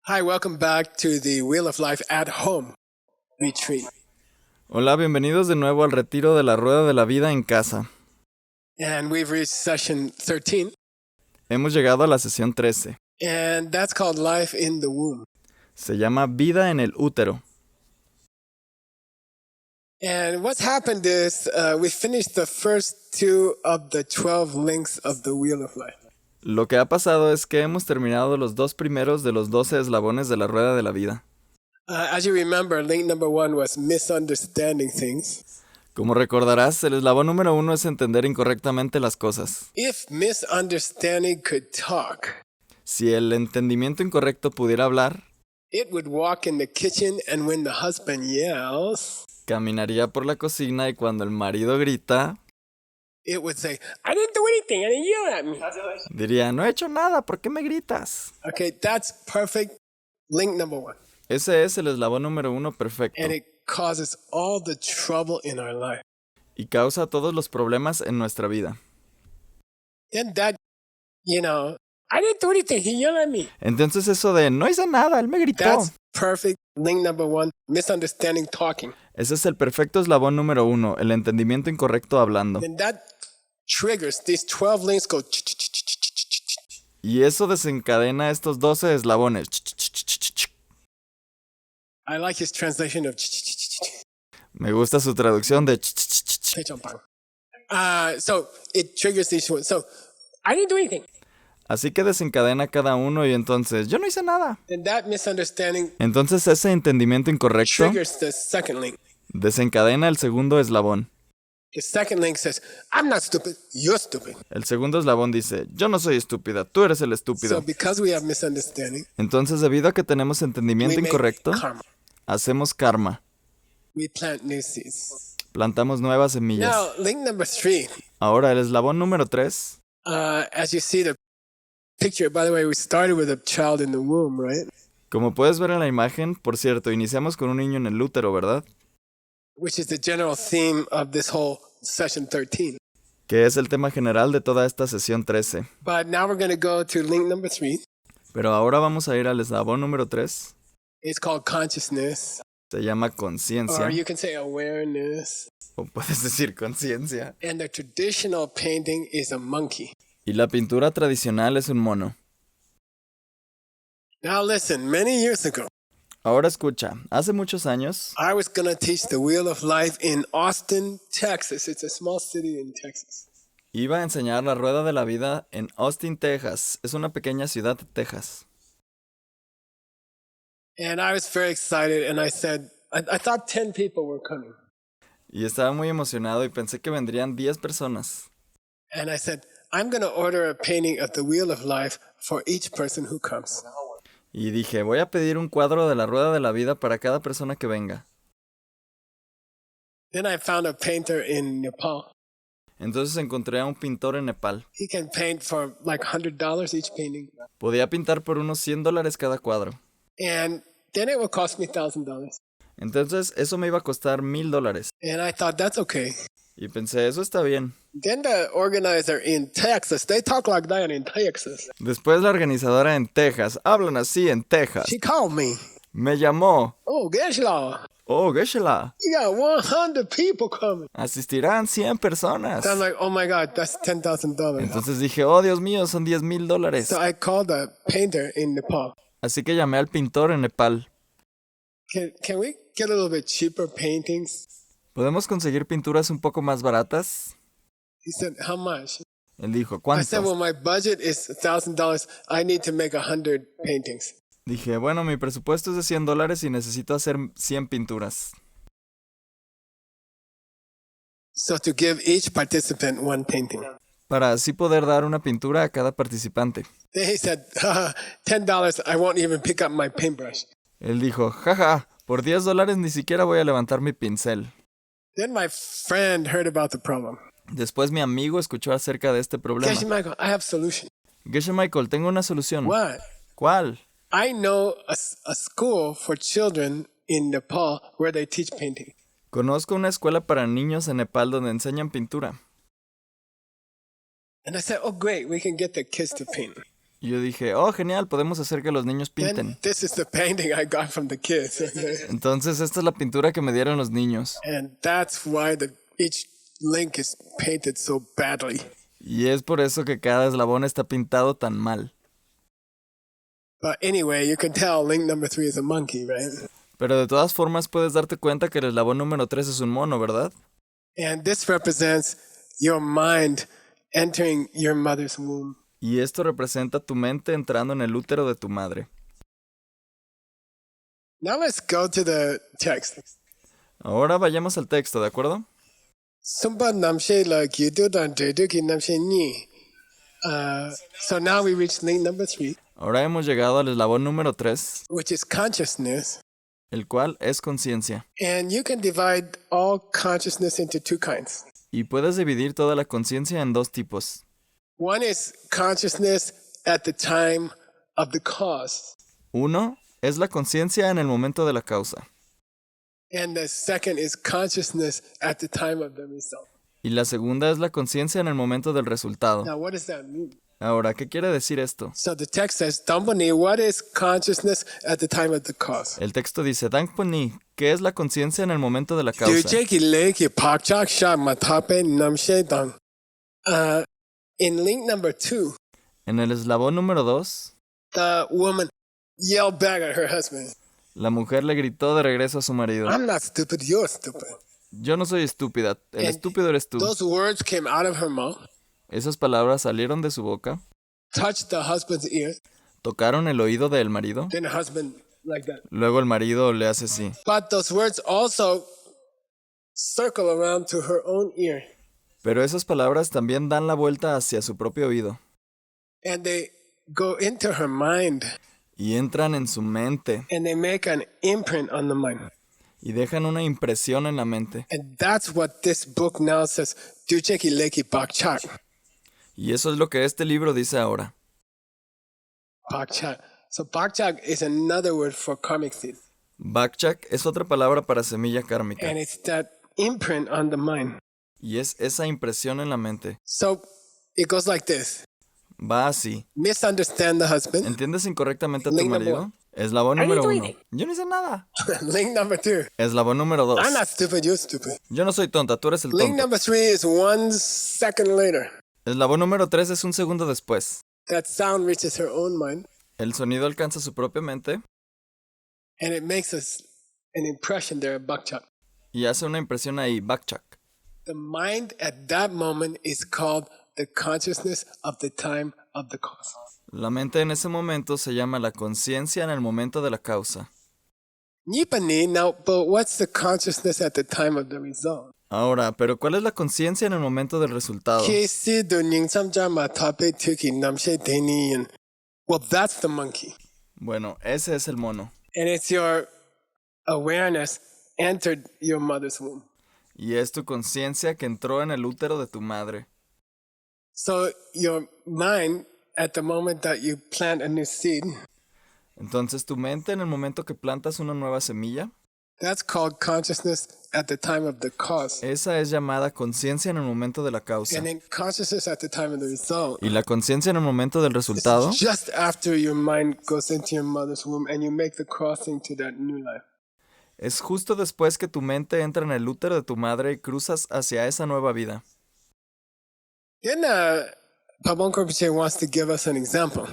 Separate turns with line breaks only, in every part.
Hi, welcome back to the Wheel of Life at Home retreat.
Hola, bienvenidos de nuevo al retiro de la Rueda de la Vida en casa.
And we've reached session 13,
Hemos llegado a la sesión 13.
and that's called Life in the Womb.
Se llama Vida en el útero.
And what's happened is we finished the first two of the 12 links of the Wheel of Life.
Lo que ha pasado es que hemos terminado los dos primeros de los 12 eslabones de la Rueda de la Vida.
As you remember, link number 1 was misunderstanding things.
Como recordarás, el eslabón número 1 es entender incorrectamente las cosas.
If misunderstanding could talk,
Si el entendimiento incorrecto pudiera hablar,
it would walk in the kitchen, and when the husband yells,
caminaría por la cocina y cuando el marido grita,
it would say, I didn't do anything, and he yelled at me.
diría, no he hecho nada, ¿por qué me gritas?
Okay, that's perfect. Link number 1.
Ese es el eslabón número 1 perfecto
And it causes all the trouble in our life.
y causa todos los problemas en nuestra vida.
Then that, I didn't do anything, he yelled at me.
Entonces eso de, no hice nada, él me gritó.
That's perfect. Link number 1, misunderstanding talking.
Ese es el perfecto eslabón número 1, el entendimiento incorrecto hablando.
Then that triggers these 12 links go.
Y eso desencadena estos 12 eslabones.
I like his translation of.
Me gusta su traducción de...
So it triggers these ones. So I didn't do anything.
Así que desencadena cada uno y entonces, yo no hice nada.
And that misunderstanding
Entonces ese entendimiento incorrecto
triggers the second link.
desencadena el segundo eslabón.
The second link says, I'm not stupid, you're stupid.
El segundo eslabón dice, yo no soy estúpida, tú eres el
So
estúpido.
because we have misunderstanding,
Entonces, debido a que tenemos entendimiento
we make
incorrecto,
karma.
hacemos karma.
We plant new seeds.
Plantamos nuevas semillas.
Now, link number 3.
Ahora, el eslabón número 3.
As you see the picture, by the way, we started with a child in the womb, right?
Como puedes ver en la imagen, por cierto, iniciamos con un niño en el útero, ¿verdad?
Which is the general theme of this whole session 13.
Que es el tema general de toda esta sesión 13.
But now we're going to go to link number 3.
Pero ahora vamos a ir al eslabón número 3.
It's called consciousness,
Se llama
or
conciencia,
you can say awareness.
o puedes decir conciencia.
And the traditional painting is a monkey.
Y la pintura tradicional es un mono.
Now listen, many years ago,
Ahora escucha, hace muchos años
I was going to teach the Wheel of Life in Austin, Texas. It's a small city in Texas.
iba a enseñar la rueda de la vida en Austin, Texas. Es una pequeña ciudad de Texas.
And I was very excited, and I said, I thought 10 people were coming.
Y estaba muy emocionado y pensé que vendrían 10 personas.
And I said, I'm going to order a painting of the Wheel of Life for each person who comes.
Y dije, voy a pedir un cuadro de la rueda de la vida para cada persona que venga.
Then I found a painter in Nepal.
Entonces encontré a un pintor en Nepal.
He can paint for like $100 each painting.
Podía pintar por unos $100 cada cuadro.
And then it would cost me $1,000.
Entonces eso me iba a costar $1,000.
And I thought, that's okay.
Y pensé, eso está bien.
Then the organizer in Texas, they talk like that in Texas.
Después la organizadora en Texas, hablan así en Texas.
She called me.
Me llamó.
Oh, Geshe-la,
Oh, Geshe-la,
you got 100 people coming.
asistirán 100 personas.
So I'm like, oh my God, that's $10,000.
Entonces dije, oh Dios mío, son $10,000.
So I called the painter in Nepal.
Así que llamé al pintor en Nepal.
Can we get a little bit cheaper paintings?
¿Podemos conseguir pinturas un poco más baratas?
He said, how much?
Él dijo,
I said, well,
¿cuántas?
my budget is $1,000. I need to make 100 paintings.
Dije, bueno, mi presupuesto es de $100 y necesito hacer 100 pinturas.
So to give each participant one painting.
Para así poder dar una pintura a cada participante.
Then he said, $10, I won't even pick up my paintbrush.
Él dijo, jaja, por $10 ni siquiera voy a levantar mi pincel.
Then my friend heard about the problem.
Después mi amigo escuchó acerca de este problema.
Geshe Michael, I have a solution.
Geshe Michael, tengo una solución.
What?
¿Cuál?
I know a school for children in Nepal where they teach painting.
Conozco una escuela para niños en Nepal donde enseñan pintura.
And I said, oh, great, we can get the kids to paint.
Y yo dije, oh, genial, podemos hacer que los niños
Then
pinten.
this is the painting I got from the kids.
Entonces esta es la pintura que me dieron los niños.
And that's why each link is painted so badly.
Y es por eso que cada eslabón está pintado tan mal.
But anyway, you can tell link number 3 is a monkey, right?
Pero de todas formas puedes darte cuenta que el eslabón número 3 es un mono, ¿verdad?
And this represents your mind entering your mother's womb.
Y esto representa tu mente entrando en el útero de tu madre.
Now let's go to the text.
Ahora vayamos al texto, ¿de acuerdo?
Sumpa namshe la gitu dan ki namshe ni. So now we reach link number 3,
Ahora hemos llegado al eslabón número 3,
which is consciousness.
el cual es conciencia.
And you can divide all consciousness into 2 kinds.
Y puedes dividir toda la conciencia en 2 tipos.
One is consciousness at the time of the cause.
Uno es la conciencia en el momento de la causa.
And the second is consciousness at the time of the result.
Y la segunda es la conciencia en el momento del resultado.
Now, what does that mean?
Ahora, ¿qué quiere decir esto?
So the text says, Dambani, what is consciousness at the time of the cause?
El texto dice, Dangponi, ¿qué es la conciencia en el momento de la causa?
In link number 2,
En el eslabón número 2,
the woman yelled back at her husband,
la mujer le gritó de regreso a su marido,
I'm not stupid, you're stupid.
yo no soy estúpida, el estúpido eres tú.
Those words came out of her mouth,
Esas palabras salieron de su boca,
touched the husband's ear,
tocaron el oído del marido,
then the husband like that.
luego el marido le hace así.
But those words also circle around to her own ear,
Pero esas palabras también dan la vuelta hacia su propio oído
and they go into her mind,
y entran en su mente
and they make an imprint on the mind.
y dejan una impresión en la mente.
And that's what this book now says, Ducheki Leki Bakchak.
Y eso es lo que este libro dice ahora.
Bakchak. So Bakchak is another word for karmic seed.
Bakchak es otra palabra para semilla kármica
And it's that imprint on the mind.
y es esa impresión en la mente.
So it goes like this.
Va así.
Misunderstand the husband.
¿Entiendes incorrectamente a tu
Link number
marido? Eslabón número 1. Yo no hice nada.
Link number 2.
Eslabón número 2.
I'm not stupid, you're stupid.
Yo no soy tonta, tú eres el
Link
tonto.
number 3 is 1 second later.
Eslabón número 3 es un segundo después.
That sound reaches her own mind,
El sonido alcanza su propia mente
and it makes us an impression there at Bakchak.
y hace una impresión ahí, Bakchak.
The mind at that moment is called the consciousness of the time of the cause.
La mente en ese momento se llama la conciencia en el momento de la causa.
Nipani, now, but what's the consciousness at the time of the result?
Ahora, ¿pero cuál es la conciencia en el momento del resultado?
Kesi do ningsamja matape tuki namshe deni and well, that's the monkey.
Bueno, ese es el mono.
And it's your awareness entered your mother's womb.
Y es tu conciencia que entró en el útero de tu madre.
So your mind, at the moment that you plant a new seed,
Entonces tu mente en el momento que plantas una nueva semilla,
that's called consciousness at the time of the cause.
esa es llamada conciencia en el momento de la causa.
And then consciousness at the time of the result.
Y la conciencia en el momento del resultado
Just after your mind goes into your mother's womb and you make the crossing to that new life.
es justo después que tu mente entra en el útero de tu madre y cruzas hacia esa nueva vida.
Then Pabon Korpiche wants to give us an example.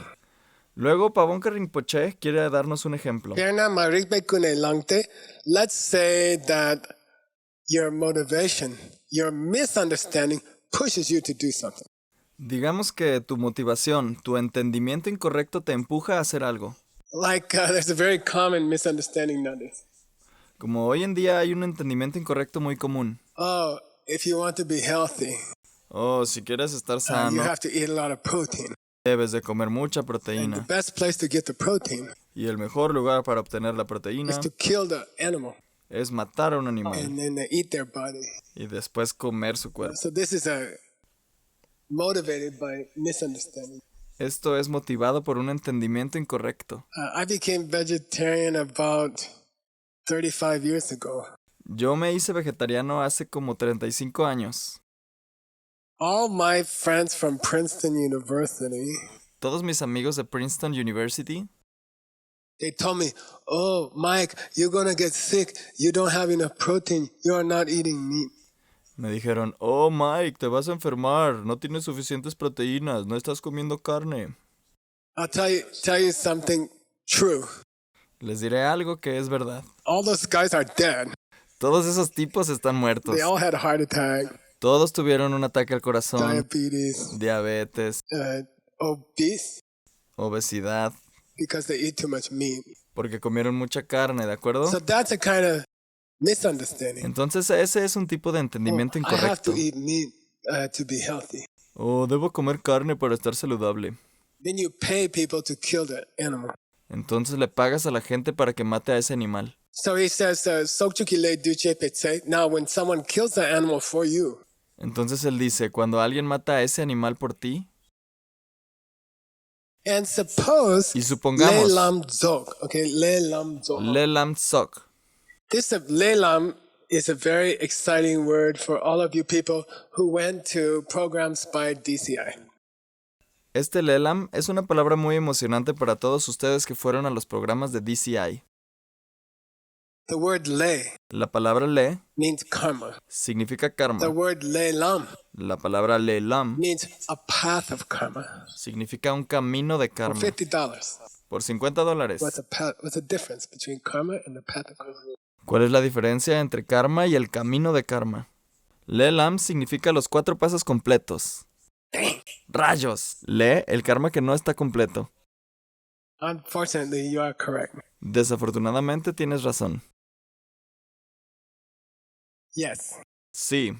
Luego Pabonka Rinpoche quiere darnos un ejemplo.
Pierna Marikbe Kune Langte, let's say that your motivation, your misunderstanding pushes you to do something.
Digamos que tu motivación, tu entendimiento incorrecto te empuja a hacer algo.
Like there's a very common misunderstanding nowadays.
Como hoy en día hay un entendimiento incorrecto muy común.
Oh, if you want to be healthy,
Oh, si quieres estar
you
sano,
have to eat a lot of protein.
debes de comer mucha
The
proteína.
best place to get the protein
Y el mejor lugar para obtener la proteína
is to kill the animal
es matar a un animal
and then eat their body.
y después comer su cuerpo.
So this is motivated by misunderstanding.
Esto es motivado por un entendimiento incorrecto.
I became vegetarian about 35 years ago.
Yo me hice vegetariano hace como 35 años.
All my friends from Princeton University,
Todos mis amigos de Princeton University
they told me, oh, Mike, you're going to get sick. You don't have enough protein. You are not eating meat.
me dijeron, oh Mike, te vas a enfermar, no tienes suficientes proteínas, no estás comiendo carne.
I'll tell you something true.
Les diré algo que es verdad.
All those guys are dead.
Todos esos tipos están muertos.
They all had a heart attack,
Todos tuvieron un ataque al corazón,
diabetes,
diabetes,
obese,
obesidad,
because they eat too much meat.
porque comieron mucha carne, ¿de acuerdo?
So that's a kind of misunderstanding.
Entonces ese es un tipo de entendimiento
I have
incorrecto.
to eat meat to be healthy.
Oh, debo comer carne para estar saludable.
Then you pay people to kill the animal.
Entonces le pagas a la gente para que mate a ese animal.
So he says, "Sokchuki le duche petse." Now, when someone kills the animal for you,
Entonces él dice, cuando alguien mata a ese animal por ti,
and suppose
y
le
supongamos,
lam zok, okay, le lam zok.
le lam sok.
This le lam is a very exciting word for all of you people who went to programs by DCI.
Este lelam es una palabra muy emocionante para todos ustedes que fueron a los programas de DCI.
The word le
La palabra le
means karma.
significa
The
karma.
word le lam
La palabra le lam
means a path of karma.
significa un camino de
For
karma.
$50.
Por $50.
What's the difference between karma and the path of karma?
¿Cuál es la diferencia entre karma y el camino de karma? Le lam significa los 4 pasos completos. ¡Rayos! Le, el karma que no está completo.
Unfortunately, you are correct.
Desafortunadamente tienes razón.
Yes.
Sí.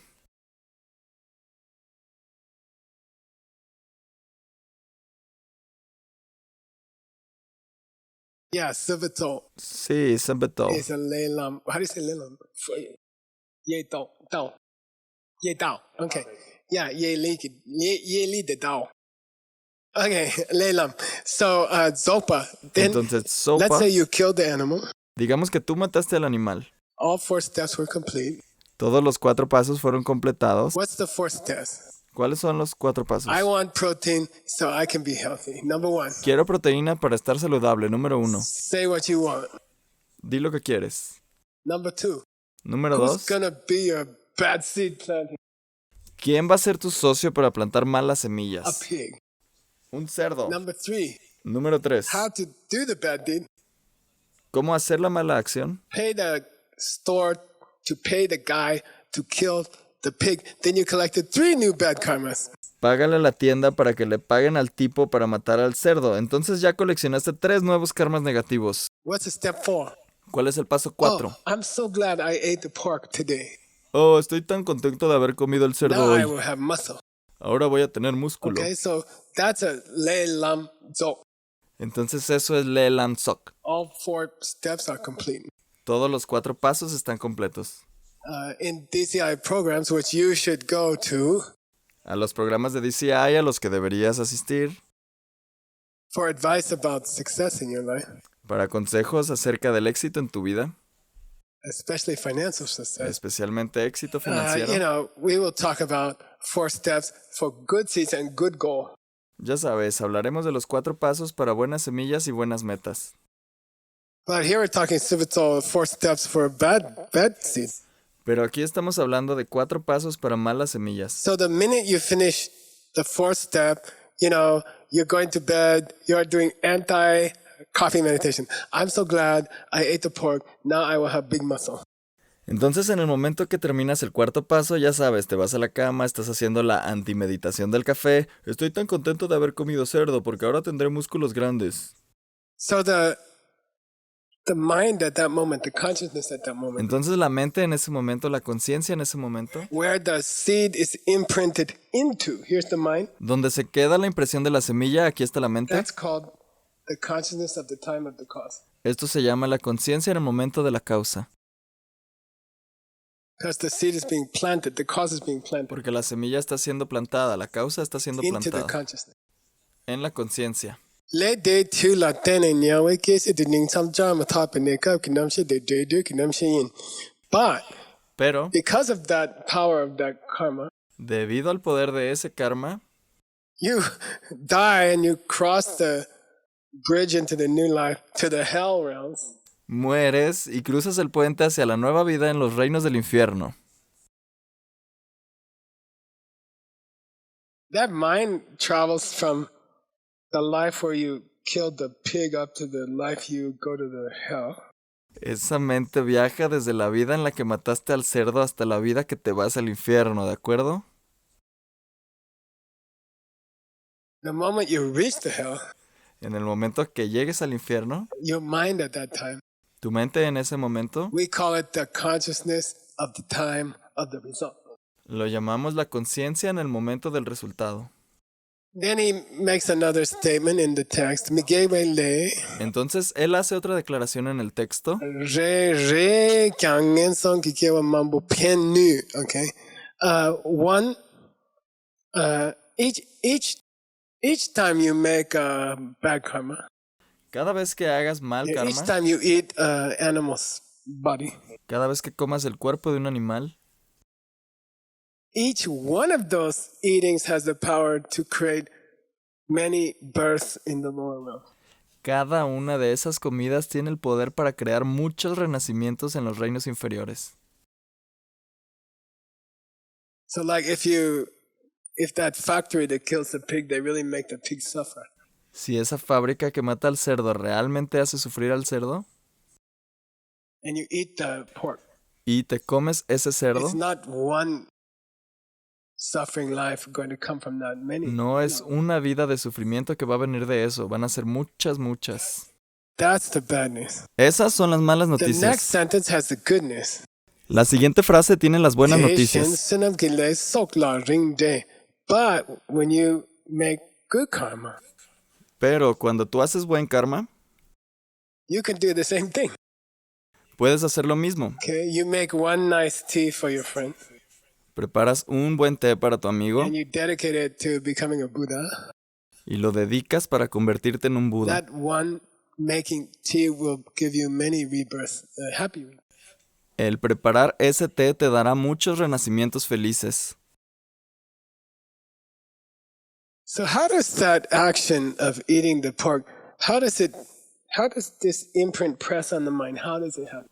Yeah, Sivito
Sí, se vetó.
is a leilam. How do you say leilam? Ye dao. Dao. Ye dao. Okay. Yeah, ye li de dao. Okay, leilam. So, zopa. Then,
Entonces,
let's
sopa.
say you killed the animal.
Digamos que tú mataste al animal.
All 4 steps were complete.
Todos los 4 pasos fueron completados.
What's the 4th step?
¿Cuáles son los 4 pasos?
I want protein so I can be healthy. Number 1.
Quiero proteína para estar saludable. Número 1.
Say what you want.
Di lo que quieres.
Number 2.
Número
Who's
2.
gonna be your bad seed planting?
¿Quién va a ser tu socio para plantar malas
A
semillas?
pig.
Un cerdo.
Number 3.
Número 3.
How to do the bad deed?
¿Cómo hacer la mala acción?
Pay the store to pay the guy to kill the pig. Then you collected 3 new bad karmas.
Págale a la tienda para que le paguen al tipo para matar al cerdo. Entonces ya coleccionaste 3 nuevos karmas negativos.
What's the step 4?
¿Cuál es el paso 4?
Oh, I'm so glad I ate the pork today.
Oh, estoy tan contento de haber comido el cerdo
Now I
hoy.
will have muscle.
Ahora voy a tener músculo.
Okay, so that's a le lam zok.
Entonces eso es le lam sok.
All 4 steps are complete.
Todos los 4 pasos están completos.
In DCI programs, which you should go to
A los programas de DCI a los que deberías asistir
for advice about success in your life,
para consejos acerca del éxito en tu vida,
especially financial success.
especialmente éxito
You
financiero.
know, we will talk about 4 steps for good seeds and good goal.
Ya sabes, hablaremos de los 4 pasos para buenas semillas y buenas metas.
But here we're talking pivotal 4 steps for bad seeds.
Pero aquí estamos hablando de 4 pasos para malas semillas.
So the minute you finish the 4th step, you know, you're going to bed, you're doing anti-coffee meditation. I'm so glad I ate the pork. Now I will have big muscle.
Entonces en el momento que terminas el 4º paso, ya sabes, te vas a la cama, estás haciendo la antimeditación del café. Estoy tan contento de haber comido cerdo porque ahora tendré músculos grandes.
So the mind at that moment, the consciousness at that moment,
Entonces la mente en ese momento, la conciencia en ese momento,
where the seed is imprinted into, here's the mind.
donde se queda la impresión de la semilla, aquí está la mente.
That's called the consciousness of the time of the cause.
Esto se llama la conciencia en el momento de la causa.
Because the seed is being planted, the cause is being planted
Porque la semilla está siendo plantada, la causa está siendo
into the
plantada
consciousness.
en la conciencia.
Le de tu la tene nyawe kesi de ning sam jama top and cup kinam she de kinam she in. But
Pero,
because of that power of that karma,
debido al poder de ese karma,
You die and you cross the bridge into the new life, to the hell realms.
Mueres y cruzas el puente hacia la nueva vida en los reinos del infierno.
That mind travels from the life where you killed the pig up to the life you go to the hell.
Esa mente viaja desde la vida en la que mataste al cerdo hasta la vida que te vas al infierno, ¿de acuerdo?
The moment you reach the hell,
En el momento que llegues al infierno,
your mind at that time,
tu mente en ese momento,
we call it the consciousness of the time of the result.
lo llamamos la conciencia en el momento del resultado.
Then he makes another statement in the text. Miguel
Entonces, él hace otra declaración en el texto.
re kyangen son kikewa mambo pien nu. Okay. One. Each time you make bad karma.
Cada vez que hagas mal
Each
karma,
time you eat animal's body.
cada vez que comas el cuerpo de un animal,
Each one of those eatings has the power to create many births in the lower realm.
cada una de esas comidas tiene el poder para crear muchos renacimientos en los reinos inferiores.
So like if that factory that kills the pig, they really make the pig suffer.
Si esa fábrica que mata al cerdo realmente hace sufrir al cerdo,
And you eat the pork.
y te comes ese cerdo,
It's not one suffering life going to come from that many.
no es una vida de sufrimiento que va a venir de eso, van a ser muchas, muchas.
That's the bad news.
Esas son las malas
The next
noticias.
sentence has the good news.
La siguiente frase tiene las buenas noticias.
But when you make good karma,
Pero cuando tú haces buen karma,
you can do the same thing.
puedes hacer lo mismo.
Okay, you make one nice tea for your friend,
Preparas un buen té para tu amigo
and you dedicate it to becoming a Buddha.
y lo dedicas para convertirte en un Buda.
That one making tea will give you many rebirths, happy rebirths.
El preparar ese té te dará muchos renacimientos felices.
So how does that action of eating the pork, how does this imprint press on the mind? How does it happen?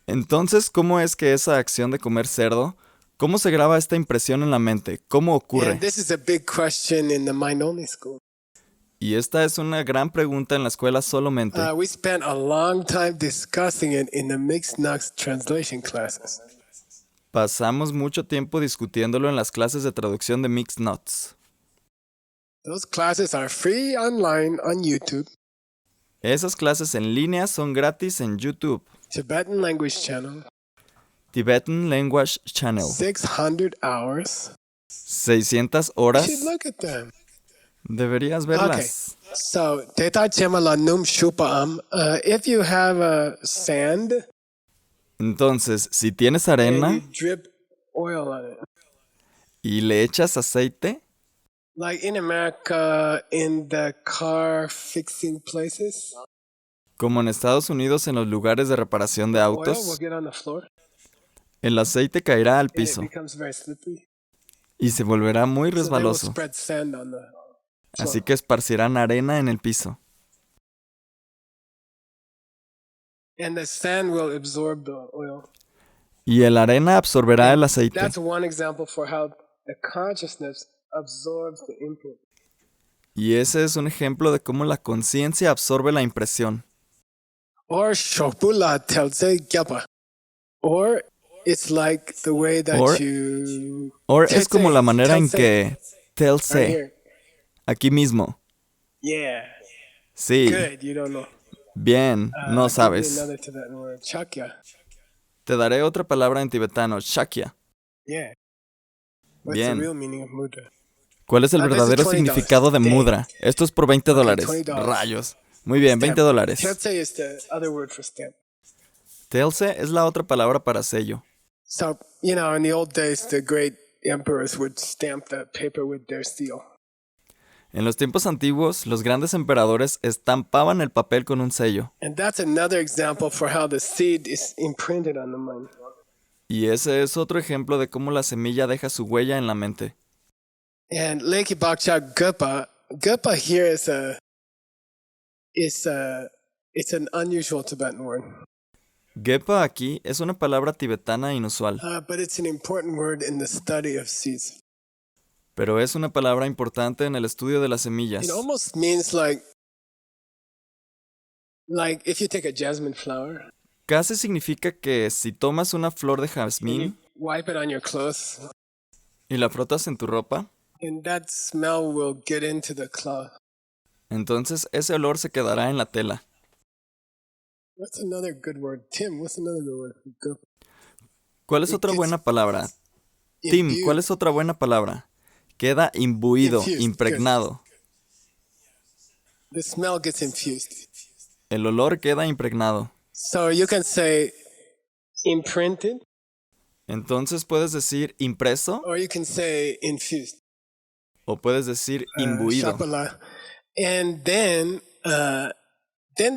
Entonces, ¿cómo es que esa acción de comer cerdo, cómo se graba esta impresión en la mente? ¿Cómo ocurre?
And this is a big question in the mind-only school.
Y esta es una gran pregunta en la escuela solamente.
We spent a long time discussing it in the Mixed Nuts translation classes.
Pasamos mucho tiempo discutiéndolo en las clases de traducción de Mixed Nuts.
Those classes are free online on YouTube,
Esas clases en línea son gratis en YouTube.
Tibetan Language Channel,
Tibetan Language Channel.
600 hours.
600
You
horas.
should look at them.
Deberías verlas.
So, Teta Chemala Num Shupaam. If you have sand,
Entonces, si tienes
and
arena
you drip oil on it.
y le echas aceite,
Like in America, in the car fixing places,
como en Estados Unidos en los lugares de reparación de
oil will
autos,
get on the floor
el aceite caerá al
and it
piso
becomes very slippery.
y se volverá muy
So they will
resbaloso.
spread sand on the floor.
Así que esparcirán arena en el piso.
And the sand will absorb the oil.
Y el arena absorberá el aceite.
That's one example for how the consciousness absorbs the input.
Y ese es un ejemplo de cómo la conciencia absorbe la impresión.
Or shokpula telse gyapa. Or it's like the way that
Or-
you
O es como la manera en
Telse.
que
right
Telse,
here.
aquí mismo.
Yeah.
Sí,
Good. You don't know.
bien,
I'll
no
give you
sabes.
another Tibetan word. Chakya.
Te daré otra palabra en tibetano, Shakya.
Yeah. What's
Bien.
the real meaning of mudra?
¿Cuál es el
This is
verdadero
$20.
significado de
Dang.
mudra? Esto es por $20.
$20.
Rayos. Muy bien,
Stamp.
$20.
Telse is the other word for stamp.
Telse es la otra palabra para sello.
So, you know, in the old days, the great emperors would stamp the paper with their seal.
En los tiempos antiguos, los grandes emperadores estampaban el papel con un sello.
And that's another example for how the seed is imprinted on the mind.
Y ese es otro ejemplo de cómo la semilla deja su huella en la mente.
And Leki Bakcha Gupa. Gupa here is it's an unusual Tibetan word.
Gepa aquí es una palabra tibetana inusual,
But it's an important word in the study of seeds.
pero es una palabra importante en el estudio de las semillas.
It almost means like if you take a jasmine flower
Casi significa que si tomas una flor de
and you
jazmín
wipe it on your clothes,
y la frotas en tu ropa,
and that smell will get into the cloth.
entonces ese olor se quedará en la tela.
What's another good word? Tim, what's another good word? Go.
¿Cuál es
It
otra
gets
buena palabra? Tim,
imbued.
¿cuál es otra buena palabra? Queda imbuido,
Infused,
impregnado.
The smell gets infused.
El olor queda impregnado.
So you can say imprinted,
Entonces puedes decir impreso
or you can say infused.
o puedes decir imbuido.
Shapala. And then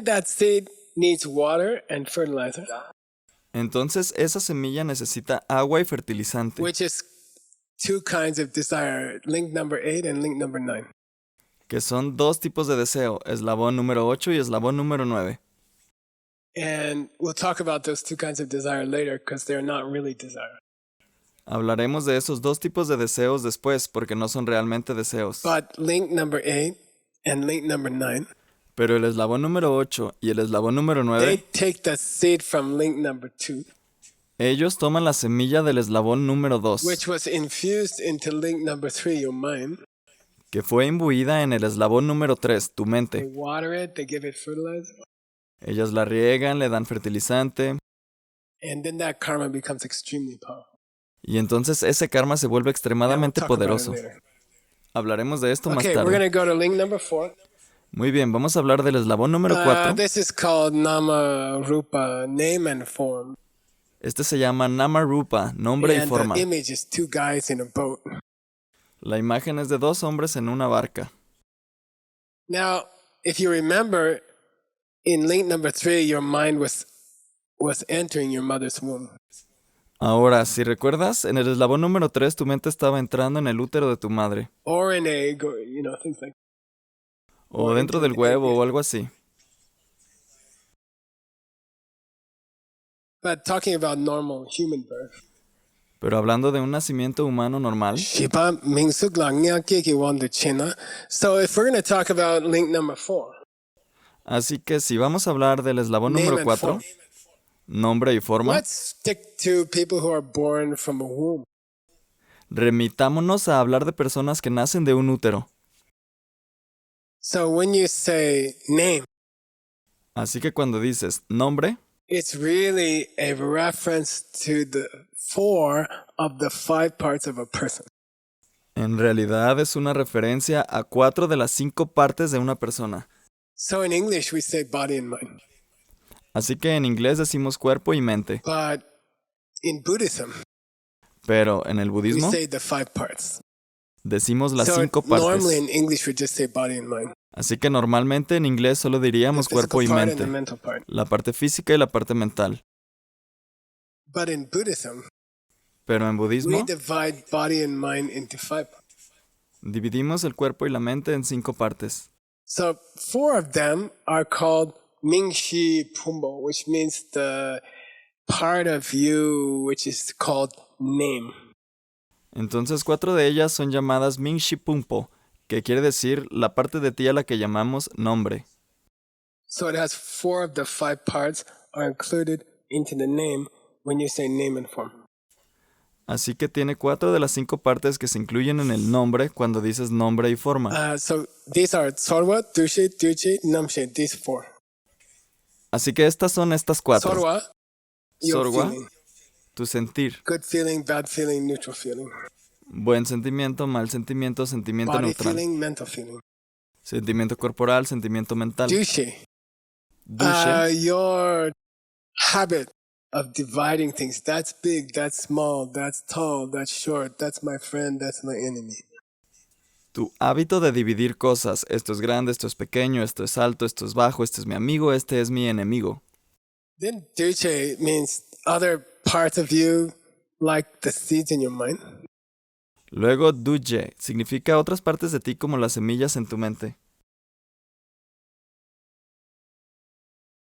that seed needs water and fertilizer,
Entonces esa semilla necesita agua y fertilizante,
which is two kinds of desire, link number 8 and link number 9.
que son dos tipos de deseo, eslabón número 8 y eslabón número 9.
And we'll talk about those two kinds of desire later because they're not really desire.
Hablaremos de esos dos tipos de deseos después porque no son realmente deseos.
But link number 8 and link number 9,
Pero el eslabón número 8 y el eslabón número
they
9,
take the seed from link number 2,
ellos toman la semilla del eslabón número 2,
which was infused into link number 3, your mind.
que fue imbuida en el eslabón número 3, tu
They
mente.
water it, they give it fertilizer,
Ellas la riegan, le dan fertilizante,
and then that karma becomes extremely powerful.
y entonces ese karma se vuelve
And we'll
extremadamente
talk about it
poderoso.
later.
Hablaremos de esto más
Okay, we're
tarde.
going to go to link number 4.
Muy bien, vamos a hablar del eslabón número 4.
This is called Nama Rupa, name and form.
Este se llama Nama Rupa, nombre y
And
forma.
the image is two guys in a boat.
La imagen es de dos hombres en una barca.
Now, if you remember, in link number 3, your mind was entering your mother's womb.
Ahora, si recuerdas, en el eslabón número 3 tu mente estaba entrando en el útero de tu madre,
Or an egg, or, things like that.
o dentro del huevo o algo así.
But talking about normal human birth.
Pero hablando de un nacimiento humano normal,
Shiba Mingsuk La Nya Kiki Wanda China. So if we're going to talk about link number 4,
así que si vamos a hablar del eslabón
name
número
and
4,
form,
nombre y forma,
let's stick to people who are born from a womb.
remitámonos a hablar de personas que nacen de un útero.
So when you say name,
Así que cuando dices nombre,
it's really a reference to the 4 of the 5 parts of a person.
en realidad es una referencia a 4 de las 5 partes de una persona.
So in English, we say body and mind.
Así que en inglés decimos cuerpo y mente,
But in Buddhism,
pero en el
we
budismo
say the 5 parts.
decimos las
So
5
normally
partes.
in English, we just say body and mind.
Así que normalmente en inglés solo
The
diríamos cuerpo
physical
y
part and the
mente,
mental part.
la parte física y la parte mental.
But in Buddhism,
Pero en
we
budismo
divide body and mind into 5 parts.
dividimos el cuerpo y la mente en 5 partes.
So 4 of them are called Mingshi Pumbo, which means the part of you which is called name.
Entonces 4 de ellas son llamadas Mingshi Pumpo, que quiere decir la parte de ti a la que llamamos nombre.
So it has 4 of the 5 parts are included into the name when you say name and form.
Así que tiene 4 de las 5 partes que se incluyen en el nombre cuando dices nombre y forma.
So these are Sorwa, Dushe, Duche, Namshe, these 4.
Así que estas son estas 4.
Sorwa, your
Sorwa,
feeling.
tu sentir.
Good feeling, bad feeling, neutral feeling.
Buen sentimiento, mal sentimiento, sentimiento
Body
neutral.
feeling, mental feeling.
Sentimiento corporal, sentimiento mental.
Dushe,
Dushe,
your habit of dividing things. That's big, that's small, that's tall, that's short, that's my friend, that's my enemy.
tu hábito de dividir cosas. Esto es grande, esto es pequeño, esto es alto, esto es bajo, este es mi amigo, este es mi enemigo.
Then Duche means other parts of you, like the seeds in your mind.
Luego duje significa otras partes de ti como las semillas en tu mente.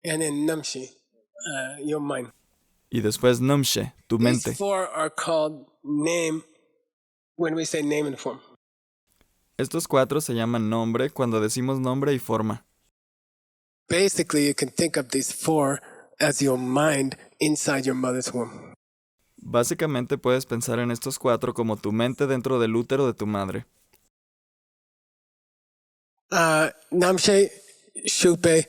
And then namshi, your mind.
Y después numshe, tu
These
mente.
four are called name when we say name and form.
Estos 4 se llaman nombre cuando decimos nombre y forma.
Basically, you can think of these four as your mind inside your mother's womb.
Básicamente puedes pensar en estos 4 como tu mente dentro del útero de tu madre.
Namshe, Shupe,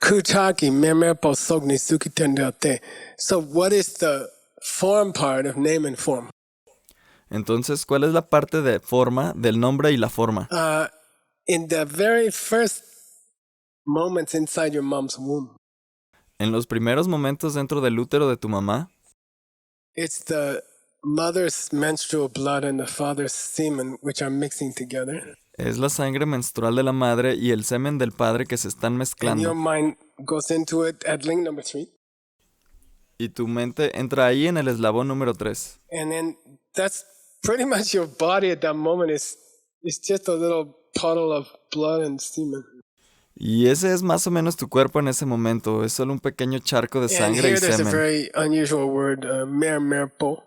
Kuchaki, Memepo, Sogni, Suki, Tendote. So, what is the form part of name and form?
Entonces, ¿cuál es la parte de forma del nombre y la forma?
In the very first moments inside your mom's womb,
En los primeros momentos dentro del útero de tu mamá,
it's the mother's menstrual blood and the father's semen which are mixing together.
es la sangre menstrual de la madre y el semen del padre que se están
And your
mezclando.
mind goes into it at link number 3.
Y tu mente entra ahí en el eslabón número 3.
And then that's pretty much your body at that moment is just a little puddle of blood and semen.
Y ese es más o menos tu cuerpo en ese momento. Es solo un pequeño charco de
And
sangre
here
y
there's a
semen.
very unusual word, mermerpo.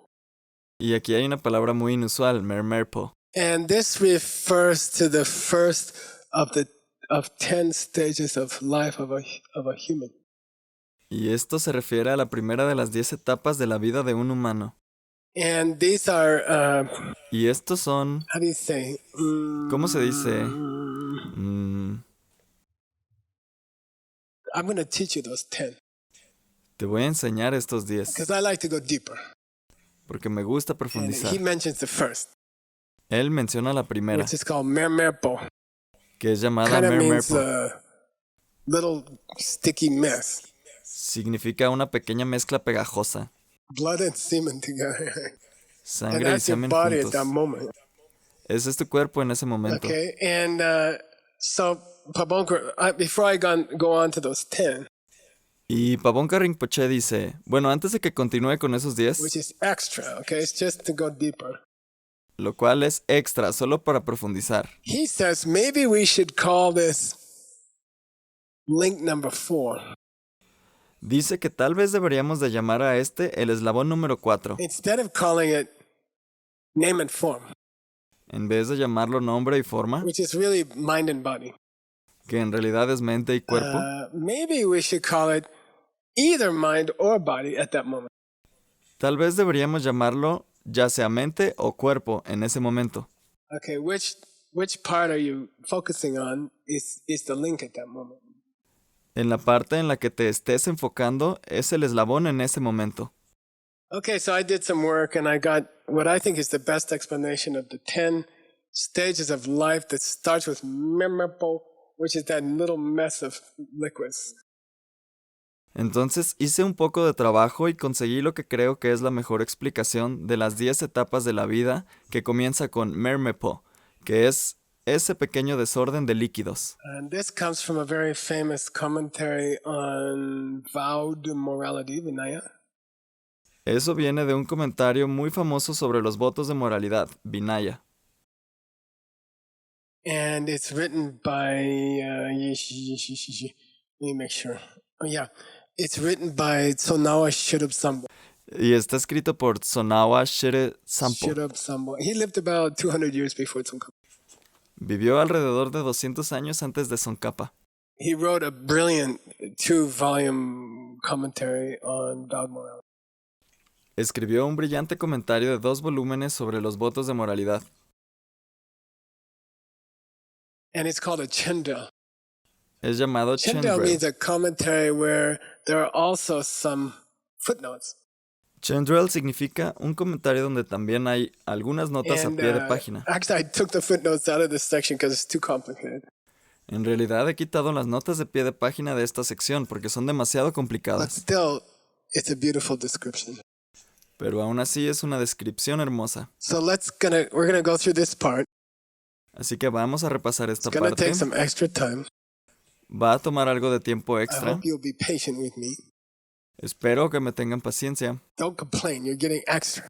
Y aquí hay una palabra muy inusual, mermerpo.
And this refers to the first of 10 stages of life of a human.
Y esto se refiere a la primera de las 10 etapas de la vida de un humano.
And these are,
Y estos son,
how do you say?
¿cómo se dice?
I'm going to teach you those 10
Te voy a enseñar estos 10,
because I like to go deeper.
porque me gusta
And
profundizar.
he mentions the first,
Él menciona la primera,
which is called mermerpo.
que es llamada
Kind of means
mermerpo.
a little sticky mess.
Significa una pequeña mezcla pegajosa.
Blood and semen together. And
Sangre y
that's your
semen
body at
juntos.
that moment.
Ese es tu cuerpo en ese momento.
Okay, and so Pabonker, before I go on to those 10,
Y Pabonka Rinpoche dice, bueno, antes de que continúe con esos 10,
which is extra, okay, it's just to go deeper.
lo cual es extra, solo para profundizar.
He says maybe we should call this link number 4.
Dice que tal vez deberíamos de llamar a este el eslabón número 4,
Instead of calling it name and form,
en vez de llamarlo nombre y forma,
which is really mind and body.
que en realidad es mente y cuerpo.
Maybe we should call it either mind or body at that moment.
Tal vez deberíamos llamarlo ya sea mente o cuerpo en ese momento.
Okay, which part are you focusing on is the link at that moment.
En la parte en la que te estés enfocando es el eslabón en ese momento.
Okay, so I did some work and I got what I think is the best explanation of the 10 stages of life that starts with memorable, which is that little mess of liquids.
Entonces hice un poco de trabajo y conseguí lo que creo que es la mejor explicación de las 10 etapas de la vida que comienza con Mermepo, que es ese pequeño desorden de líquidos.
And this comes from a very famous commentary on vowed morality, Vinaya.
Eso viene de un comentario muy famoso sobre los votos de moralidad, Vinaya.
And it's written by, let me make sure. Oh, yeah. It's written by Tsonawa Shirub Sambo.
Y está escrito por Tsonawa Shire Sampo.
Shirub Sambo. He lived about 200 years before Tsongkhapa.
Vivió alrededor de 200 años antes de Tsongkhapa.
He wrote a brilliant 2-volume commentary on vowed morality.
Escribió un brillante comentario de 2 volúmenes sobre los votos de moralidad.
And it's called a Chendel.
Es llamado
Chendel
Chendrel.
means a commentary where there are also some footnotes.
Chendrel significa un comentario donde también hay algunas notas a
And
pie de página.
actually, I took the footnotes out of this section because it's too complicated.
En realidad he quitado las notas de pie de página de esta sección porque son demasiado
But
complicadas.
still, it's a beautiful description.
Pero aún así es una descripción hermosa.
So we're gonna go through this part.
Así que vamos a repasar esta
It's gonna
parte.
take some extra time.
Va a tomar algo de tiempo
I
extra.
hope you'll be patient with me.
Espero que me tengan paciencia.
Don't complain. You're getting extra.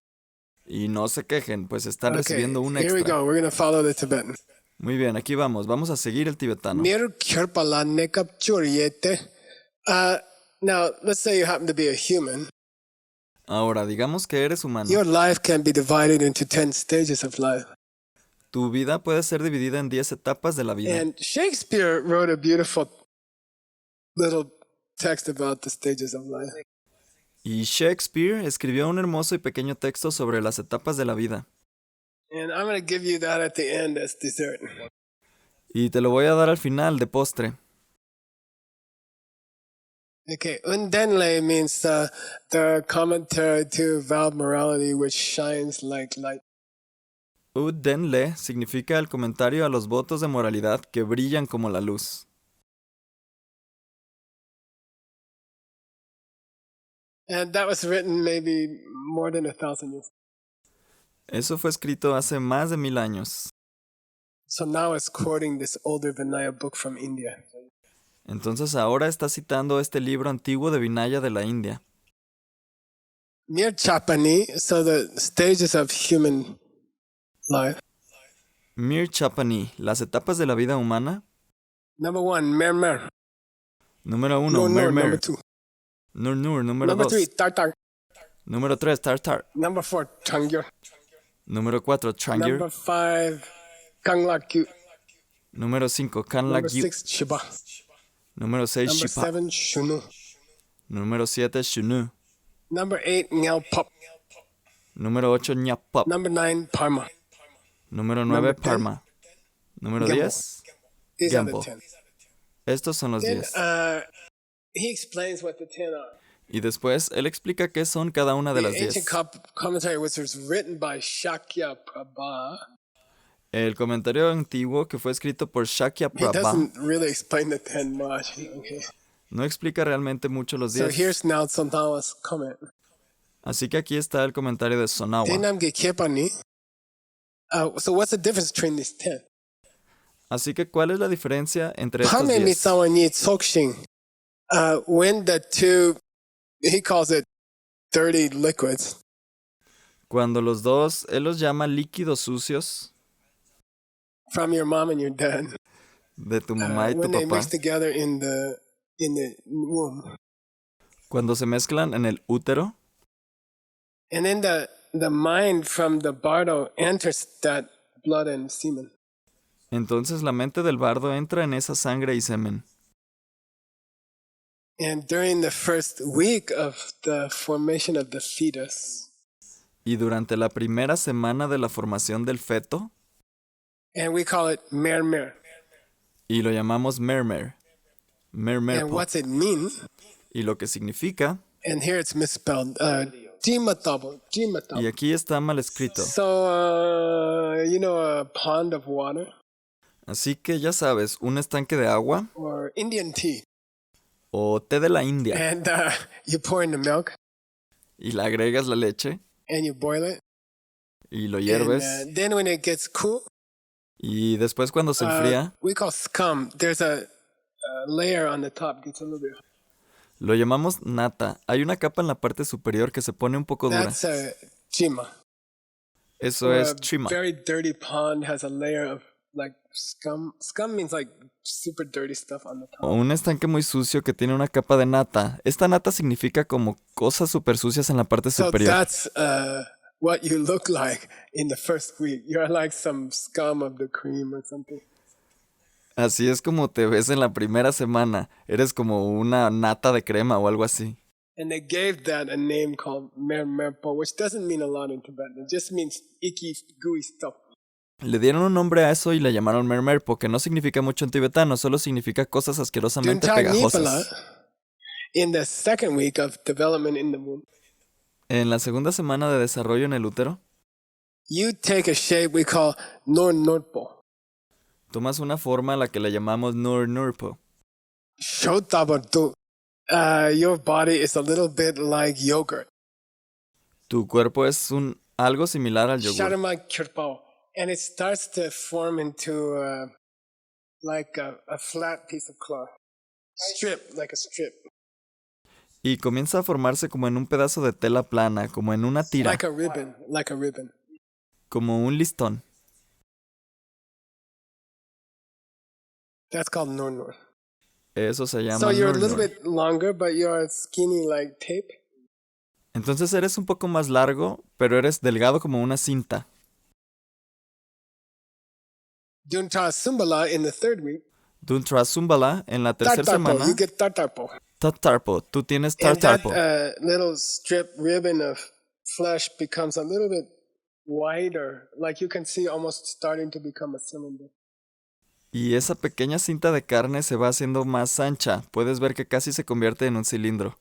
Y no se quejen, pues están
Okay,
recibiendo un
here we
extra.
go. We're going to follow the Tibetan.
Muy bien, aquí vamos. Vamos a seguir el tibetano.
Mir kherpala nekap churiete. Now, let's say you happen to be a human.
Ahora, digamos que eres humano.
Your life can be divided into 10 stages of life.
Tu vida puede ser dividida en 10 etapas de la vida.
And Shakespeare wrote a beautiful little text about the stages of life.
Y Shakespeare escribió un hermoso y pequeño texto sobre las etapas de la vida.
And I'm going to give you that at the end as dessert.
Y te lo voy a dar al final de postre.
Okay, Undenle means the commentary to vowed morality which shines like light.
Udenle significa el comentario a los votos de moralidad que brillan como la luz.
And that was written maybe more than 1,000 years.
Eso fue escrito hace más de 1000 años.
So now it's quoting this older Vinaya book from India.
Entonces ahora está citando este libro antiguo de Vinaya de la India.
Near Chapani, so the stages of human life.
Mir Chapani, las etapas de la vida humana.
Number 1, Mer.
Número 1,
Nur,
Mer.
number 2.
Nur. Número
Number
2.
3, Tartar.
Número 3, Tartar.
Number 4, Changyur.
Número 4, Changyur.
Number 5, Kanglakyu.
Número 5,
Number
Kanlakyu.
6, Shiba.
Número 6,
Number
Shipa.
7, Shunu.
Número 7, Shunu.
Number 8, Nyalpop.
Número 8, Nyapop.
Number 9, Parma.
Número 9,
Number 10,
Parma. Número
Gembo.
10,
These are the
Gembo.
10.
Estos son los
Then
10.
he explains what the 10 are.
Y después él explica qué son cada una de
The
las 10.
ancient commentary, which was written by Shakya Prabha,
El comentario antiguo que fue escrito por Shakya
he
Prabha
doesn't really explain the 10 much. Okay.
no explica realmente mucho los
So
10.
here's now Santawa's comment.
Así que aquí está el comentario de Sonawa.
Tenam ge kepani. So what's the difference between these 10?
Así que ¿cuál es la diferencia entre estos
Hame
10?
misawa ni tsokshin. When the two, he calls it dirty liquids.
Cuando los dos, él los llama líquidos sucios
From your mom and your dad.
de tu mamá y tu
When they
papá.
mix together in the womb.
Cuando se mezclan en el útero.
And then the mind from the bardo enters that blood and semen.
Entonces la mente del bardo entra en esa sangre y semen.
And during the first week of the formation of the fetus,
Y durante la primera semana de la formación del feto,
and we call it mer.
y lo llamamos mermer.
And
Mermerpo.
what's it mean?
Y lo que significa,
And here it's misspelled. Jimatabo.
y aquí está mal escrito.
So, you know a pond of water?
Así que ya sabes, un estanque de agua
Or Indian tea.
o té de la India
And you pour in the milk
y le agregas la leche
and you boil it.
y lo
And
hierves
then when it gets cool,
y después cuando se enfría
we call scum. There's a layer on the top. Gets a little bit.
lo llamamos nata. Hay una capa en la parte superior que se pone un poco dura.
That's jima.
Eso
Or
es
a
chima.
very dirty pond has a layer of like scum. Scum means like super dirty stuff on the top.
O un estanque muy sucio que tiene una capa de nata. Esta nata significa como cosas super sucias en la parte
So
superior.
that's what you look like in the first week. You're like some scum of the cream or something.
Así es como te ves en la primera semana. Eres como una nata de crema o algo así.
And they gave that a name called merpo, which doesn't mean a lot in Tibetan. It just means icky, gooey stuff.
Le dieron un nombre a eso y le llamaron mermerpo, que no significa mucho en tibetano, solo significa cosas asquerosamente
Duntag Nipala,
pegajosas.
in the second week of development in the womb,
En la segunda semana de desarrollo en el útero,
you take a shape we call norpo.
tomas una forma a la que le llamamos nurpo.
Shotabartu. Your body is a little bit like yogurt.
Tu cuerpo es algo similar al yogur.
Sharma kirpao. And it starts to form into like a flat piece of cloth. Strip, like a strip.
y comienza a formarse como en un pedazo de tela plana, como en una tira,
like a ribbon.
como un listón.
That's called Nornor.
Eso se llama
So you're a little
Nurnur.
bit longer, but you're skinny like tape.
Entonces eres un poco más largo, pero eres delgado como una cinta.
Dunta Sumbala in the third week.
Duntra Zumbala, en la tercera
Tartarpo,
semana,
you get tartarpo.
Tatarpo, tú tienes
And that
Tartarpo.
little strip ribbon of flesh becomes a little bit wider, like you can see almost starting to become a cylinder.
Y esa pequeña cinta de carne se va haciendo más ancha. Puedes ver que casi se convierte en un cilindro.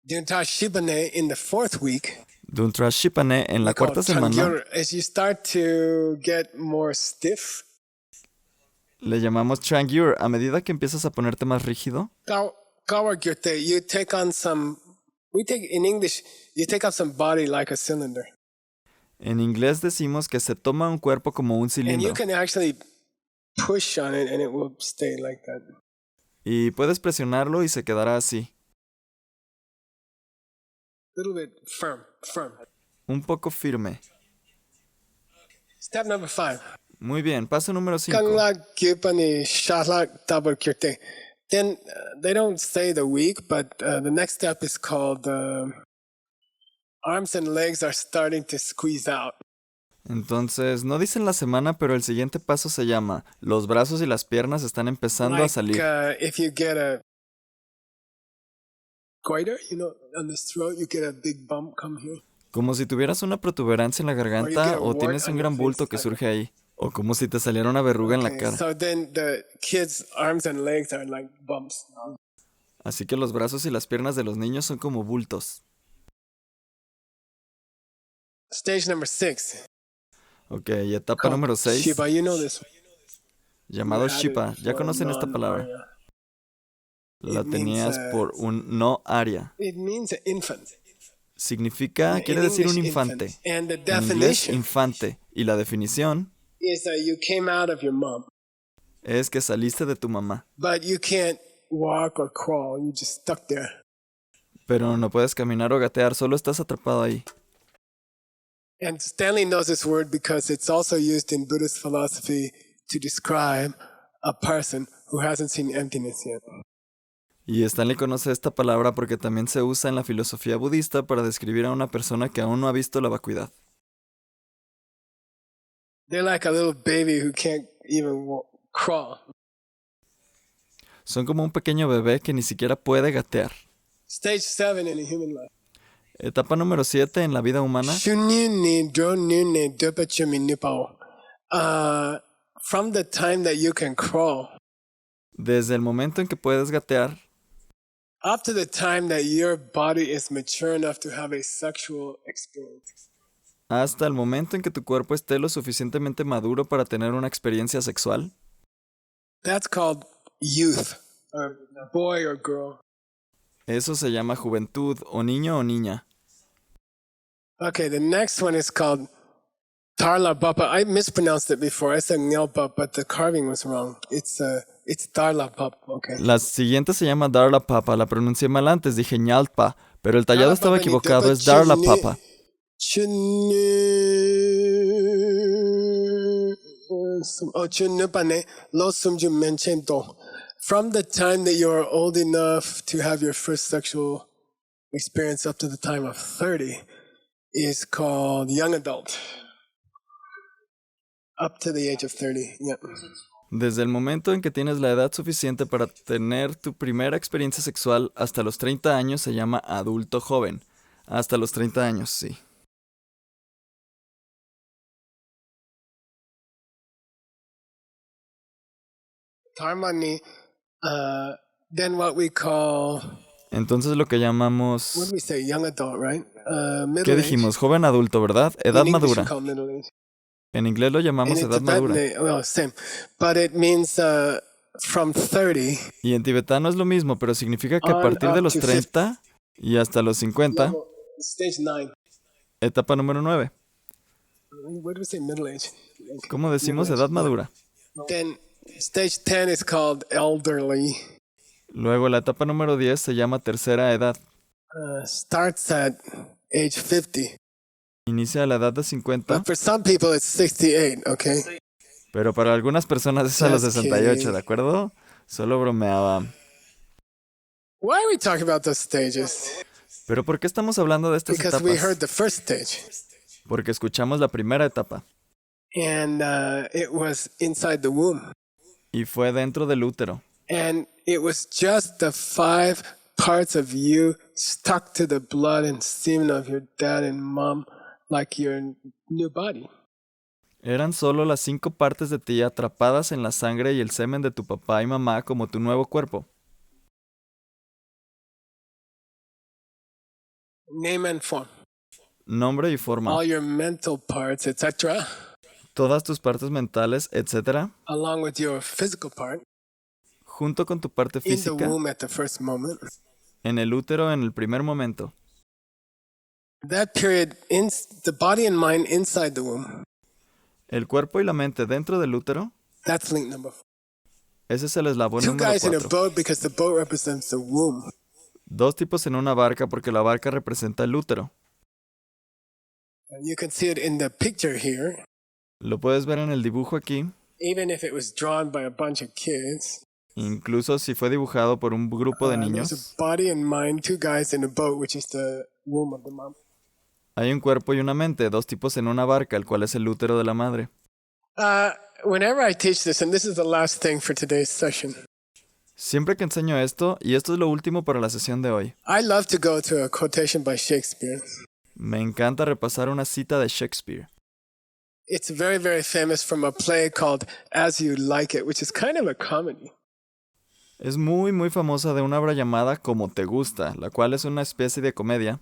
Dunta Shibane in the fourth week.
Duntra Shipane, en la
we call
cuarta semana,
Trangyur. As you start to get more stiff,
le llamamos Trangyur. A medida que empiezas a ponerte más rígido,
Kawagyurte, you take on some, in English, you take on some body like a cylinder.
en inglés decimos que se toma un cuerpo como un
And you
cilindro.
can actually push on it and it will stay like that.
Y puedes presionarlo y se quedará así.
A little bit firm.
Un poco firme.
Step number 5.
Muy bien, paso número 5.
Kanglak gyupani shalak tabakyurte. Then they don't say the week, but the next step is called arms and legs are starting to squeeze out.
Entonces, no dicen la semana, pero el siguiente paso se llama los brazos y las piernas están empezando a salir.
If you get a goiter, on the throat, you get a big bump come here.
Como si tuvieras una protuberancia en la garganta o tienes un gran bulto que surge ahí. O como si te saliera una verruga en la cara.
So then the kids' arms and legs are like bumps.
Así que los brazos y las piernas de los niños son como bultos.
Stage number 6.
Ok, y etapa número 6,
Shiba, you know this.
llamado
You had
Shipa.
it
Ya
for
conocen esta palabra.
non-Arya.
La
It means,
tenías por un no aria.
It means an infant.
Significa, quiere
In
decir un
English,
infante.
infant. And the
En inglés,
definition
infante. Y la definición
is that you came out of your mom,
es que saliste de tu mamá.
but you can't walk or crawl. You just stuck there.
Pero no puedes caminar o gatear, solo estás atrapado ahí.
And Stanley knows this word because it's also used in Buddhist philosophy to describe a person who hasn't seen emptiness yet.
Y Stanley conoce esta palabra porque también se usa en la filosofía budista para describir a una persona que aún no ha visto la vacuidad.
They're like a little baby who can't even crawl.
Son como un pequeño bebé que ni siquiera puede gatear.
Stage 7 in a human life.
Etapa número 7 en la vida humana.
From the time that you can crawl
Desde el momento en que puedes gatear
up to the time that your body is mature enough to have a sexual experience.
hasta el momento en que tu cuerpo esté lo suficientemente maduro para tener una experiencia sexual.
That's called youth, or boy or girl.
Eso se llama juventud, o niño o niña.
Okay, the next one is called Tarla Bapa. I mispronounced it before. I said Nyalpa, but the carving was wrong. It's Tarla Bapa. Okay.
La siguiente se llama Darla Papa. La pronuncié mal antes, dije Ñalpa, pero el tallado estaba equivocado, es Darla Papa.
From the time that you are old enough to have your first sexual experience up to the time of 30 is called young adult. Up to the age of 30, yeah.
Desde el momento en que tienes la edad suficiente para tener tu primera experiencia sexual hasta los 30 años se llama adulto joven. Hasta los 30 años, sí.
Tarmani, then what we call,
Entonces lo que llamamos...
what do we say, young adult, right? Middle
¿Qué
age.
dijimos? Joven adulto, ¿verdad? Edad
In English,
madura.
we call middle age.
En inglés lo llamamos
And in
edad madura.
Tibetan, well, same. But it means from 30
Y en tibetano es lo mismo, pero significa que a
On
partir de
up
los
to
30 y hasta los 50,
level, stage 9.
etapa número 9.
What do we say, middle age?
¿Cómo decimos edad madura?
Then stage 10 is called elderly.
Luego la etapa número 10 se llama tercera edad.
Starts at age 50.
Inicia a la edad de 50,
But for some people, it's 68, okay?
pero para algunas personas es a los
Just
68,
kidding.
¿de acuerdo? Solo bromeaba.
Why are we talking about those stages?
¿Pero por qué estamos hablando de estas
Because we heard
etapas?
the first stage,
Porque escuchamos la primera etapa,
and it was inside the womb.
y fue dentro del útero.
And it was just the 5 parts of you stuck to the blood and semen of your dad and mom, like your new body.
Eran solo las 5 partes de ti atrapadas en la sangre y el semen de tu papá y mamá como tu nuevo cuerpo.
Name and form.
Nombre y forma.
All your mental parts, etc.,
Todas tus partes mentales, etc.,
along with your physical part,
junto con tu parte
in the
física,
womb at the first moment.
en el útero en el primer momento.
That period, the body and mind inside the womb,
El cuerpo y la mente dentro del útero,
that's link number 4.
ese es el eslabón
2
número
guys in a
4.
boat because the boat represents the womb.
2 tipos en una barca porque la barca representa el útero.
And you can see it in the picture here.
Lo puedes ver en el dibujo aquí,
Even if it was drawn by a bunch of kids,
incluso si fue dibujado por un grupo de
there's
niños.
a body and mind, 2 guys in a boat, which is the womb of the mom.
Hay un cuerpo y una mente, 2 tipos en una barca, el cual es el útero de la madre.
Whenever I teach this, and this is the last thing for today's session,
Siempre que enseño esto, y esto es lo último para la sesión de hoy,
I love to go to a quotation by Shakespeare.
me encanta repasar una cita de Shakespeare.
It's very, very famous from a play called As You Like It, which is kind of a comedy.
Es muy muy famosa de una obra llamada Como te gusta, la cual es una especie de comedia.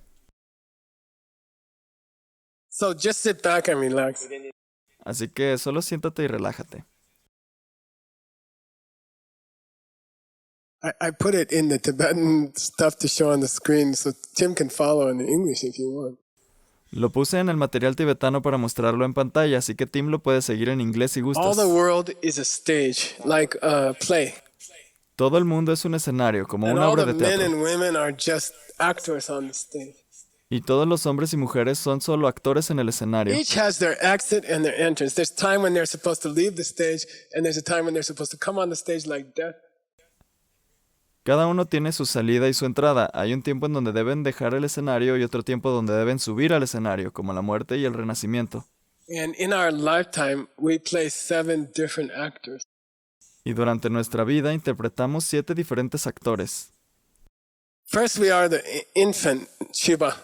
So just sit back and relax.
Así que solo siéntate y relájate.
I put it in the Tibetan stuff to show on the screen so Tim can follow in English if you want.
Lo puse en el material tibetano para mostrarlo en pantalla, así que Tim lo puede seguir en inglés si
All
gustas.
the world is a stage, like a play.
Todo el mundo es un escenario, como
And
una
all
obra
the
de
men
teatro.
and women are just actors on the stage.
Y todos los hombres y mujeres son solo actores en el escenario.
Each has their exit and their entrance. There's time when they're supposed to leave the stage, and there's a time when they're supposed to come on the stage like death.
Cada uno tiene su salida y su entrada. Hay un tiempo en donde deben dejar el escenario y otro tiempo donde deben subir al escenario, como la muerte y el renacimiento.
And in our lifetime, we play 7 different actors.
Y durante nuestra vida interpretamos 7 diferentes actores.
First, we are the infant, Shiva,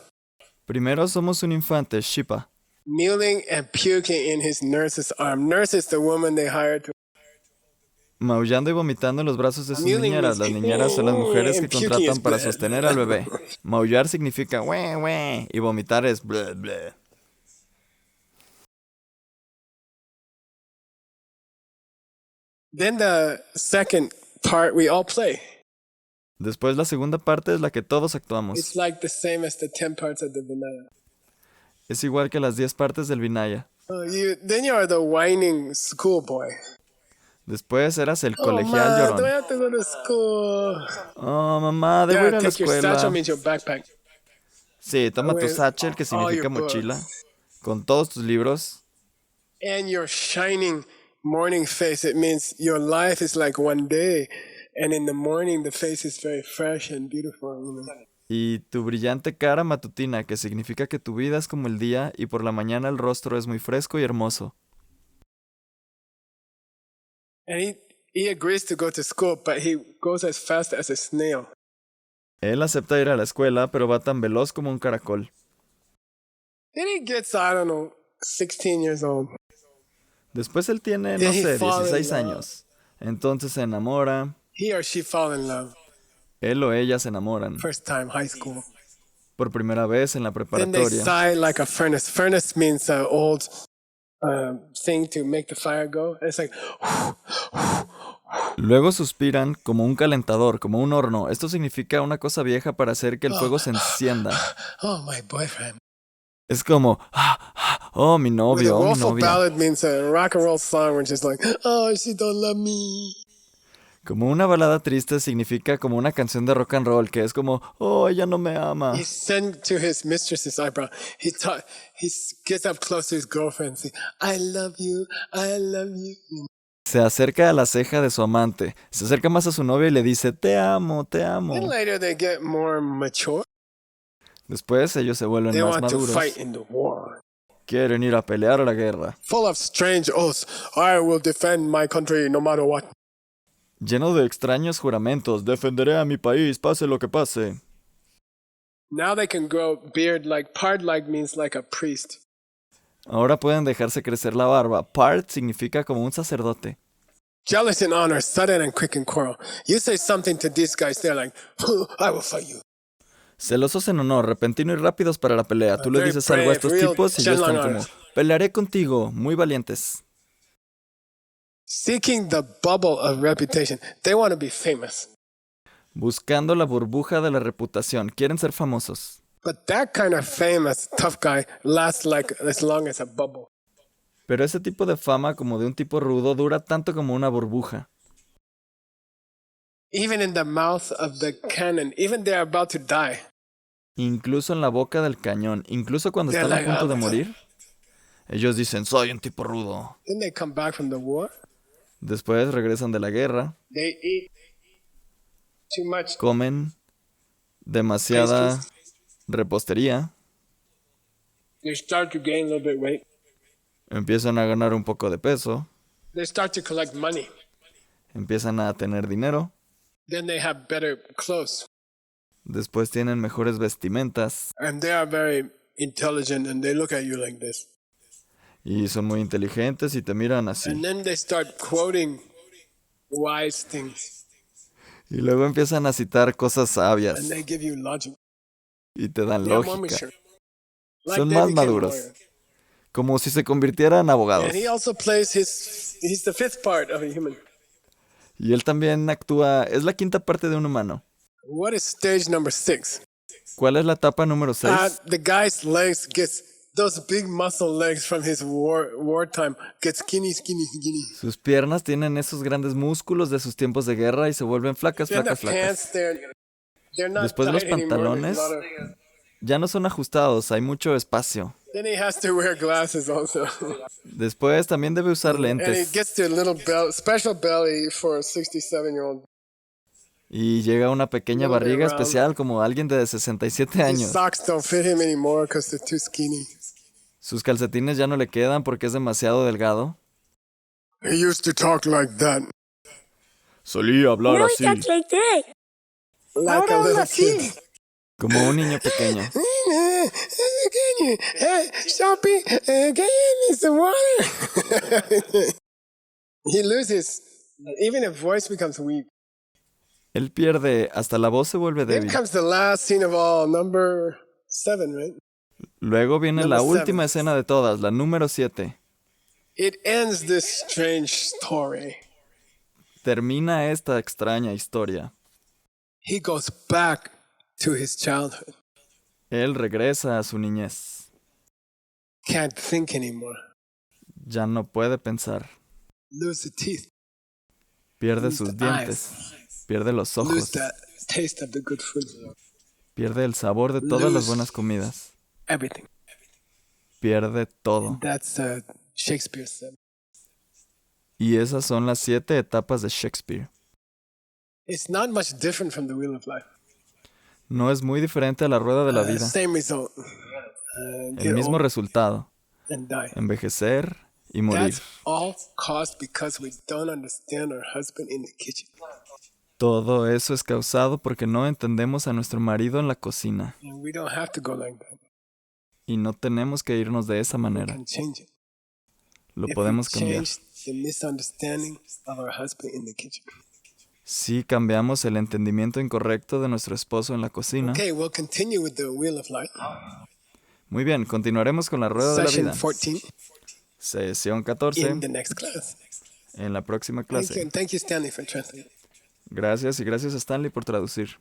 Primero somos un infante, Shiva,
mewling and puking in his nurse's arm. Nurse is the woman they hired to.
maullando y vomitando en los brazos de sus
Mewling
niñeras. Las niñeras son las mujeres que
and puking
contratan
is
para
bad.
sostener al bebé. Maullar significa "weh, weh", y vomitar es "bleh, bleh".
Then the second part, we all play.
Después la segunda parte es la que todos actuamos.
It's like the same as the 10 parts of the Vinaya.
Es igual que las 10 partes del Vinaya.
Then you are the whining schoolboy.
Después eras el
Oh,
colegial
ma, do I
llorón.
have to go to school?
Oh, mamá, debo ir
Yeah,
a la
take your satchel
escuela.
means your backpack.
Sí, toma tu
With
satchel, que
all
significa
your
mochila,
books.
con todos tus libros.
And your shining morning face, it means your life is like one day. And in the morning, the face is very fresh and beautiful. You know?
Y tu brillante cara matutina, que significa que tu vida es como el día y por la mañana el rostro es muy fresco y hermoso.
And he agrees to go to school, but he goes as fast as a snail.
Él acepta ir a la escuela, pero va tan veloz como un caracol.
Then he gets, I don't know, 16 years old.
Después él tiene, no
Then he
sé,
fall in
16
love.
años. Entonces se enamora,
He or she fall in love.
él o ella se enamoran.
First time, high school.
Por primera vez en la
Then they
preparatoria.
sigh like a furnace. Furnace means an old thing to make the fire go. It's like,
Luego suspiran como un calentador, como un horno. Esto significa una cosa vieja para hacer que el fuego se encienda.
oh, my boyfriend.
Es como, oh, mi
With a
novio, oh, mi
woeful
novia.
ballad means a rock and roll song, which is like, oh, she don't love me.
Como una balada triste significa como una canción de rock and roll, que es como, oh, ella no me ama.
He sent to his mistress's eyebrow. He gets up close to his girlfriend and says, I love you, I love you.
Se acerca a la ceja de su amante, se acerca más a su novia y le dice, te amo, te amo.
Then later they get more mature.
Después ellos se vuelven
They
más
want to
maduros.
fight in the war.
Quieren ir a pelear a la guerra.
Full of strange oaths. I will defend my country no matter what.
Lleno de extraños juramentos, defenderé a mi país, pase lo que pase.
Now they can grow beard like part like means like a priest.
Ahora pueden dejarse crecer la barba. Part significa como un sacerdote.
Jealous in honor, sudden and quick in quarrel. You say something to these guys, they're like, I will fight you.
Celosos en honor, repentino y rápidos para la pelea. Tú le
Very
dices algo a
brave,
estos
real
tipos y ellos están
Shenlong
como,
artist.
pelearé contigo, muy valientes.
Seeking the bubble of reputation. They want to be famous.
Buscando la burbuja de la reputación, quieren ser famosos.
But that kind of famous tough guy lasts like as long as a bubble.
Pero ese tipo de fama como de un tipo rudo dura tanto como una burbuja.
Even in the mouth of the cannon, even they're about to die.
Incluso en la boca del cañón, incluso cuando
They're
están a
like,
punto de
"Oh,
morir. Ellos dicen, soy un tipo rudo.
Then they come back from the war.
Después regresan de la guerra,
They eat too much.
comen demasiada repostería,
They start to gain a little bit weight.
empiezan a ganar un poco de peso,
They start to collect money.
empiezan a tener dinero,
Then they have better clothes.
después tienen mejores vestimentas
And they are very intelligent and they look at you like this.
y son muy inteligentes y te miran así.
And then they start quoting wise things.
Y luego empiezan a citar cosas sabias
And they give you logic.
y te dan
They are more
lógica,
mature. Like
Son
they
más
became
maduros.
lawyer.
como si se convirtieran en abogados.
And he also plays he's the fifth part of a human.
Y él también actúa, es la quinta parte de un humano.
What is stage number 6?
¿Cuál es la etapa número 6?
The guy's legs gets those big muscle legs from his wartime get skinny.
Sus piernas tienen esos grandes músculos de sus tiempos de guerra y se vuelven flacas,
Then the
flacas, flacas.
pants they're not
Después los
tight anymore.
pantalones ya no son ajustados, hay mucho espacio.
Then he has to wear glasses also.
Después también debe usar
And he
lentes
gets to a little special belly for a 67-year-old.
y llega a una pequeña
Little bit
barriga
round.
especial como alguien de 67
His
años.
socks don't fit him anymore because they're too skinny.
Sus calcetines ya no le quedan porque es demasiado delgado.
He used to talk like that.
Solía hablar
Now he talks like that.
Like a little kid.
como un niño pequeño.
Hey, Sharpie, can you need some water? He loses. Even if voice becomes weak.
Él pierde, hasta la voz se vuelve
Then
débil.
comes the last scene of all, number 7, right?
Luego viene la
Number
última escena de todas, la número 7.
It ends this strange story.
Termina esta extraña historia.
He goes back to his childhood.
Él regresa a su niñez.
Can't think anymore.
Ya no puede pensar.
Lose the teeth.
Pierde
Lose
sus
the
dientes. Pierde los
Lose
ojos.
the taste of the good food.
Pierde el sabor de todas las
Lose.
buenas comidas.
Everything.
Pierde todo.
That's Shakespeare said.
Y esas son las 7 etapas de Shakespeare.
It's not much different from the Wheel of Life.
No es muy diferente a la rueda de la vida.
Same result.
El
Get
mismo
old
resultado.
and die.
Envejecer y morir.
That's all caused because we don't understand our husband in the kitchen.
Todo eso es causado porque no entendemos a nuestro marido en la cocina.
And we don't have to go like that.
Y no tenemos que irnos de esa
We
manera.
can change it.
Lo
If
podemos
we
cambiar.
change the misunderstanding of our husband in the kitchen.
Si cambiamos el entendimiento incorrecto de nuestro esposo en la cocina.
Okay, we'll continue with the Wheel of Life.
Muy bien, continuaremos con la rueda de la
Session
vida.
14
Sesión 14
in the next class.
en la próxima
Thank you,
clase.
and thank you, Stanley, for translating.
Gracias y gracias a Stanley por traducir.